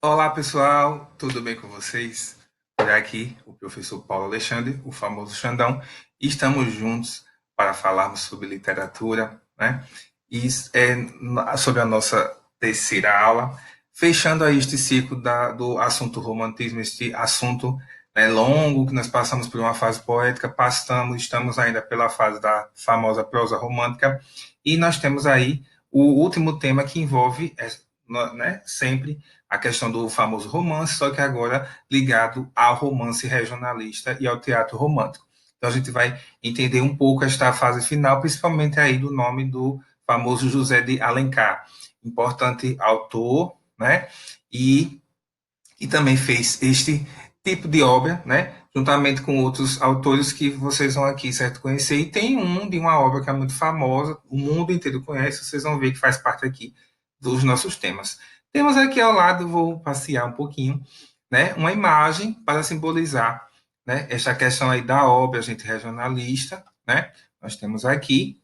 Olá pessoal, tudo bem com vocês? Por aqui, o professor Paulo Alexandre, o famoso Xandão, e estamos juntos para falarmos sobre literatura, né? E sobre a nossa terceira aula, fechando aí este ciclo do assunto romantismo, este assunto, né, longo que nós passamos por uma fase poética, estamos ainda pela fase da famosa prosa romântica, e nós temos aí o último tema que envolve, né, sempre a questão do famoso romance, só que agora ligado ao romance regionalista e ao teatro romântico. Então a gente vai entender um pouco esta fase final, principalmente aí do nome do famoso José de Alencar, importante autor, né? E, e também fez este tipo de obra, né? Juntamente com outros autores que vocês vão aqui, certo, conhecer. E tem um de uma obra que é muito famosa, o mundo inteiro conhece, vocês vão ver que faz parte aqui dos nossos temas. Temos aqui ao lado, vou passear um pouquinho, né? Uma imagem para simbolizar, né? Esta questão aí da obra, gente regionalista, né? Nós temos aqui,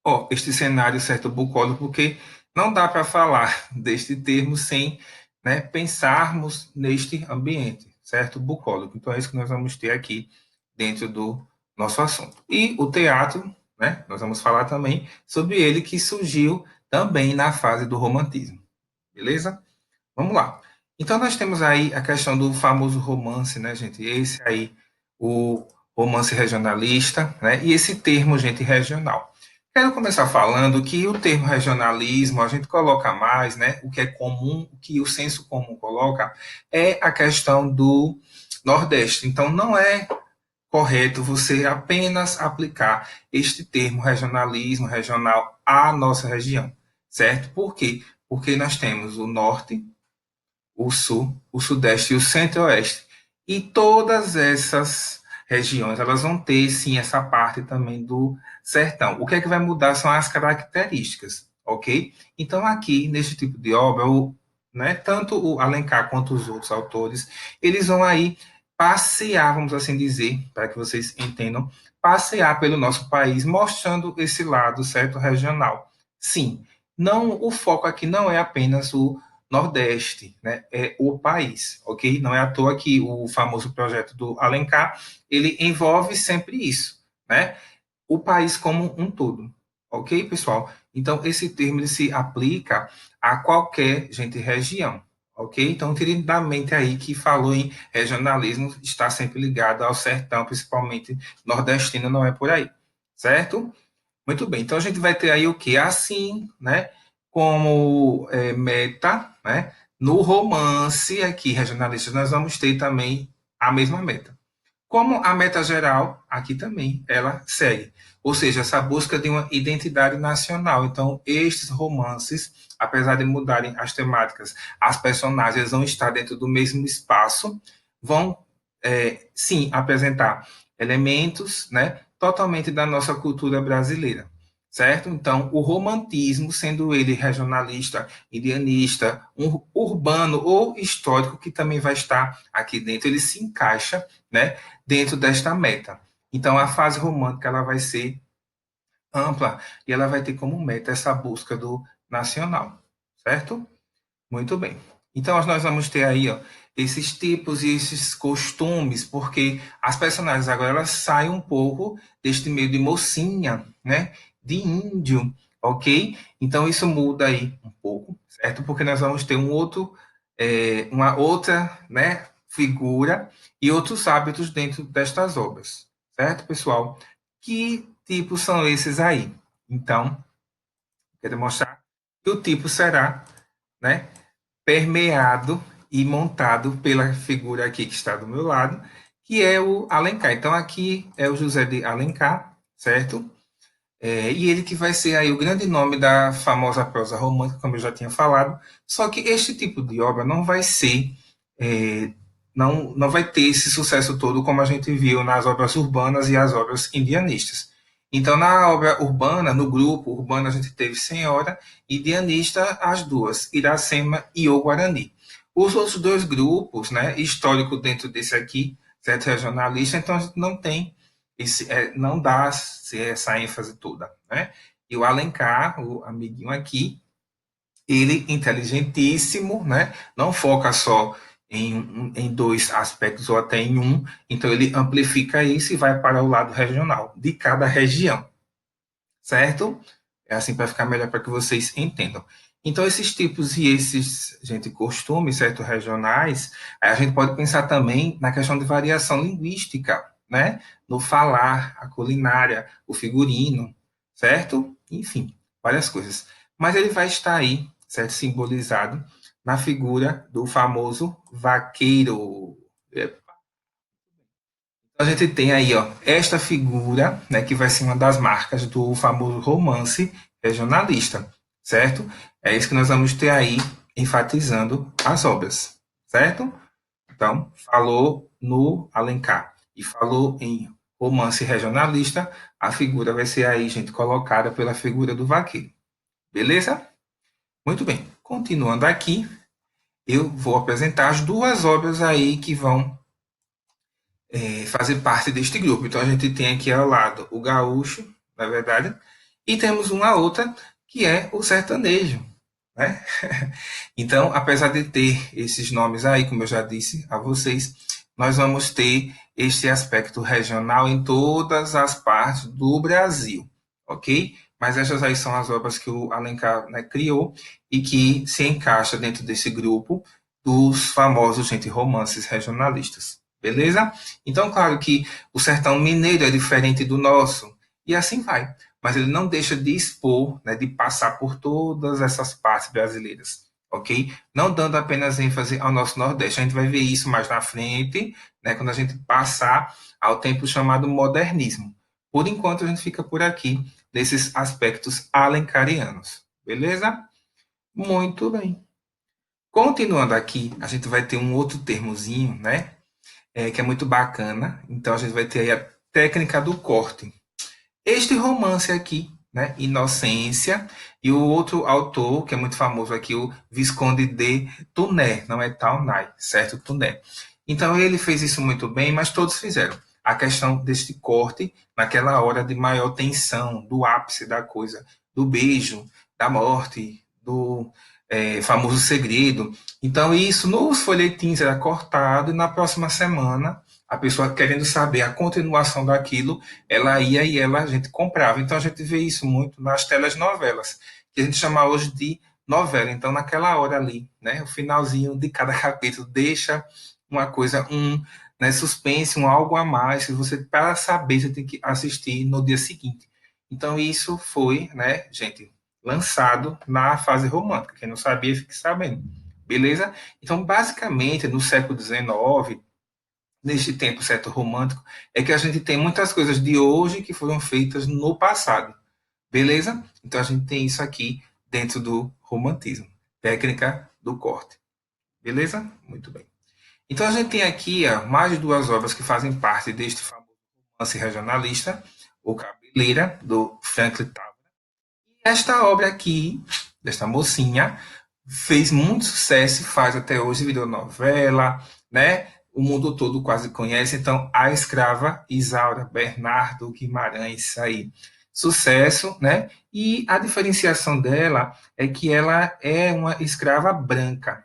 ó, este cenário certo bucólico, porque não dá para falar deste termo sem, né, pensarmos neste ambiente, certo bucólico. Então é isso que nós vamos ter aqui dentro do nosso assunto. E o teatro, né, nós vamos falar também sobre ele que surgiu também na fase do romantismo. Beleza? Vamos lá. Então nós temos aí a questão do famoso romance, né, gente? Esse aí, o romance regionalista, né? E esse termo, gente, regional. Quero começar falando que o termo regionalismo a gente coloca mais, né? O que é comum, o que o senso comum coloca é a questão do Nordeste. Então não é correto você apenas aplicar este termo regionalismo, regional à nossa região, certo? Por quê? Porque nós temos o norte, o sul, o sudeste e o centro-oeste. E todas essas regiões, elas vão ter, sim, essa parte também do sertão. O que é que vai mudar são as características, ok? Então, aqui, nesse tipo de obra, né, tanto o Alencar quanto os outros autores, eles vão aí passear, vamos assim dizer, para que vocês entendam, passear pelo nosso país, mostrando esse lado, certo, regional. Sim, não, o foco aqui não é apenas o Nordeste, né, é o país, ok? Não é à toa que o famoso projeto do Alencar, ele envolve sempre isso, né? O país como um todo, ok, pessoal? Então, esse termo ele se aplica a qualquer, gente, região, ok? Então, tire da mente aí que falou em regionalismo, está sempre ligado ao sertão, principalmente nordestino, não é por aí, certo? Muito bem, então a gente vai ter aí o que? Assim, né? Como meta, né? No romance aqui, regionalista, nós vamos ter também a mesma meta. Como a meta geral, aqui também, ela segue. Ou seja, essa busca de uma identidade nacional. Então, estes romances, apesar de mudarem as temáticas, as personagens vão estar dentro do mesmo espaço, vão, sim, apresentar elementos, né, totalmente da nossa cultura brasileira, certo? Então, o romantismo, sendo ele regionalista, indianista, urbano ou histórico, que também vai estar aqui dentro, ele se encaixa, né, dentro desta meta. Então, a fase romântica ela vai ser ampla e ela vai ter como meta essa busca do nacional, certo? Muito bem. Então, nós vamos ter aí, ó, esses tipos e esses costumes, porque as personagens agora elas saem um pouco deste meio de mocinha, né? De índio, ok? Então, isso muda aí um pouco, certo? Porque nós vamos ter uma outra, né, figura e outros hábitos dentro destas obras, certo, pessoal? Que tipos são esses aí? Então, quero mostrar que o tipo será, né, permeado e montado pela figura aqui que está do meu lado, que é o Alencar. Então, aqui é o José de Alencar, certo? E ele que vai ser aí o grande nome da famosa prosa romântica, como eu já tinha falado. Só que este tipo de obra não vai ser, é, não vai ter esse sucesso todo como a gente viu nas obras urbanas e as obras indianistas. Então, na obra urbana, no grupo urbano, a gente teve Senhora e Dianista, as duas, Iracema e o Guarani. Os outros dois grupos, né, histórico dentro desse aqui, certo, regionalista, então a gente não tem não dá-se essa ênfase toda, né? E o Alencar, o amiguinho aqui, ele inteligentíssimo, né? Não foca só em dois aspectos ou até em um, então ele amplifica isso e vai para o lado regional de cada região, certo? É assim para ficar melhor para que vocês entendam. Então, esses tipos e esses, gente, costumes, certo, regionais, a gente pode pensar também na questão de variação linguística, né? No falar, a culinária, o figurino, certo? Enfim, várias coisas. Mas ele vai estar aí, certo, simbolizado na figura do famoso vaqueiro. Então, a gente tem aí, ó, esta figura, né, que vai ser uma das marcas do famoso romance regionalista, certo? É isso que nós vamos ter aí enfatizando as obras, certo? Então, falou no Alencar e falou em romance regionalista, a figura vai ser aí, gente, colocada pela figura do vaqueiro. Beleza? Muito bem. Continuando aqui, eu vou apresentar as duas obras aí que vão fazer parte deste grupo. Então a gente tem aqui ao lado o gaúcho, na verdade, e temos uma outra que é o sertanejo, né? Então, apesar de ter esses nomes aí, como eu já disse a vocês, nós vamos ter este aspecto regional em todas as partes do Brasil, ok? Mas essas aí são as obras que o Alencar, né, criou e que se encaixa dentro desse grupo dos famosos, gente, romances regionalistas. Beleza? Então, claro que o sertão mineiro é diferente do nosso, e assim vai. Mas ele não deixa de expor, né, de passar por todas essas partes brasileiras, ok? Não dando apenas ênfase ao nosso Nordeste. A gente vai ver isso mais na frente, né, quando a gente passar ao tempo chamado modernismo. Por enquanto, a gente fica por aqui, nesses aspectos alencarianos. Beleza? Muito bem. Continuando aqui, a gente vai ter um outro termozinho, né? Que é muito bacana. Então a gente vai ter aí a técnica do corte. Este romance aqui, né, Inocência, e o outro autor, que é muito famoso aqui, o Visconde de Tuné, não é Taunay, certo? Tuné. Então ele fez isso muito bem, mas todos fizeram. A questão deste corte, naquela hora de maior tensão, do ápice da coisa, do beijo, da morte, do famoso segredo. Então isso nos folhetins era cortado e na próxima semana a pessoa querendo saber a continuação daquilo, ela ia e a gente comprava. Então a gente vê isso muito nas telenovelas, que a gente chama hoje de novela. Então naquela hora ali, né, o finalzinho de cada capítulo deixa uma coisa, né, suspense, um algo a mais, que você para saber você tem que assistir no dia seguinte. Então isso foi, né, gente, lançado na fase romântica. Quem não sabia, fique sabendo. Beleza? Então, basicamente, no século XIX, neste tempo certo romântico, é que a gente tem muitas coisas de hoje que foram feitas no passado. Beleza? Então a gente tem isso aqui dentro do romantismo. Técnica do corte. Beleza? Muito bem. Então a gente tem aqui mais de duas obras que fazem parte deste famoso romance regionalista, O Cabeleira, do Franklin Távora. E esta obra aqui, desta mocinha, fez muito sucesso e faz até hoje, virou novela, né? O mundo todo quase conhece. Então, A Escrava Isaura, Bernardo Guimarães, aí. Sucesso, né? E a diferenciação dela é que ela é uma escrava branca,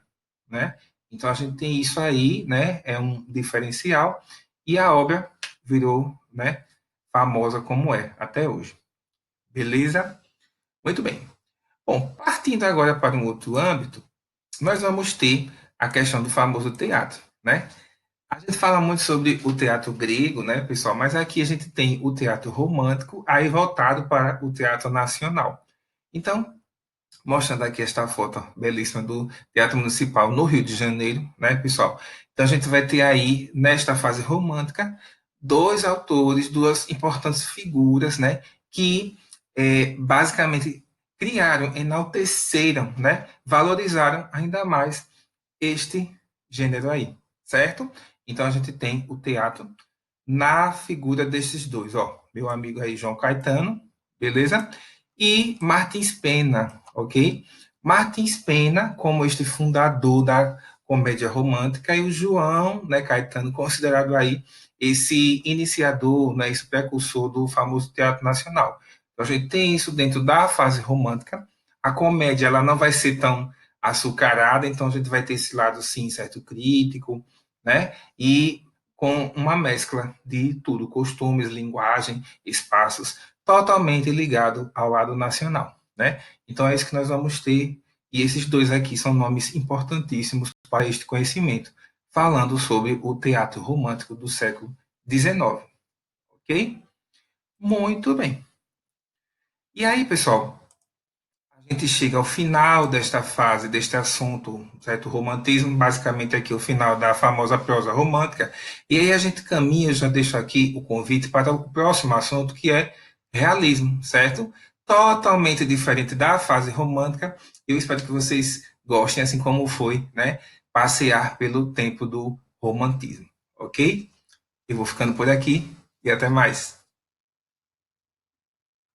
né? Então, a gente tem isso aí, né? É um diferencial. E a obra virou, né? Famosa como é até hoje. Beleza? Muito bem. Bom, partindo agora para um outro âmbito, nós vamos ter a questão do famoso teatro, né? A gente fala muito sobre o teatro grego, né, pessoal? Mas aqui a gente tem o teatro romântico, aí voltado para o teatro nacional. Então, mostrando aqui esta foto belíssima do Teatro Municipal no Rio de Janeiro, né, pessoal? Então, a gente vai ter aí, nesta fase romântica, dois autores, duas importantes figuras, né, que basicamente criaram, enalteceram, né, valorizaram ainda mais este gênero aí, certo? Então a gente tem o teatro na figura desses dois, ó, meu amigo aí João Caetano, beleza? E Martins Pena, ok? Martins Pena, como este fundador da comédia romântica, e o João, né, Caetano, considerado aí esse iniciador, né, esse precursor do famoso teatro nacional. Então a gente tem isso dentro da fase romântica, A comédia ela não vai ser tão açucarada, então a gente vai ter esse lado, sim, certo, crítico, né? E com uma mescla de tudo, costumes, linguagem, espaços, totalmente ligado ao lado nacional, né? Então é isso que nós vamos ter, e esses dois aqui são nomes importantíssimos para este conhecimento, falando sobre o teatro romântico do século XIX, ok? Muito bem. E aí, pessoal, a gente chega ao final desta fase, deste assunto, certo? O romantismo, basicamente aqui o final da famosa prosa romântica. E aí a gente caminha, já deixo aqui o convite para o próximo assunto, que é realismo, certo? Totalmente diferente da fase romântica. Eu espero que vocês gostem, assim como foi, né? Passear pelo tempo do romantismo, ok? Eu vou ficando por aqui e até mais.